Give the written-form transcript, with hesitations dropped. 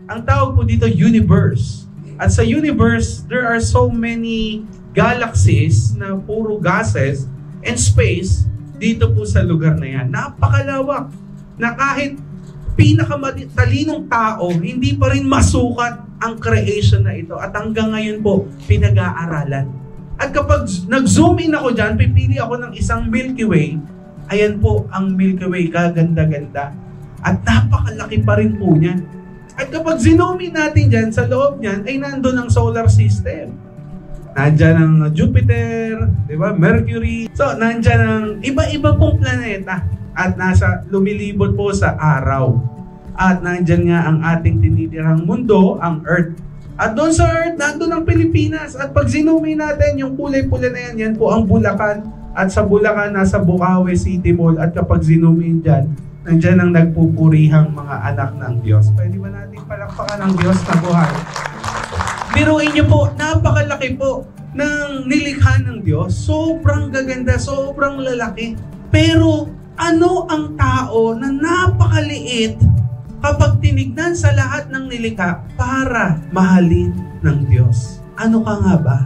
Ang tawag po dito, universe. At sa universe, there are so many galaxies na puro gases and space dito po sa lugar na yan. Napakalawak na kahit pinakamatalinong tao, hindi pa rin masukat ang creation na ito. At hanggang ngayon po, pinag-aaralan. At kapag nag-zoom in ako dyan, pipili ako ng isang Milky Way. Ayan po ang Milky Way, kaganda-ganda. At napakalaki pa rin po niyan. At kapag zoom in natin dyan, sa loob niyan, ay nandun ang solar system. Nandyan ang Jupiter, di ba? Mercury. So, nandyan ang iba-iba pong planeta. At lumilibot po sa araw. At nandyan nga ang ating tinitirang mundo, ang Earth. At doon sa Earth, nandun ang Pilipinas. At pag zoom in natin, yung kulay-pula na yan, yan po ang Bulacan. At sa Bulacan, nasa Bukawi City Mall. At kapag zoom in dyan, nandyan ang nagpupurihang mga anak ng Diyos. Pwede ba natin palakpakan ng Diyos na buhay? Biruin niyo po, napakalaki po ng nilikha ng Diyos. Sobrang gaganda, sobrang lalaki. Pero ano ang tao na napakaliit kapag tinignan sa lahat ng nilikha para mahalin ng Diyos? Ano ka nga ba?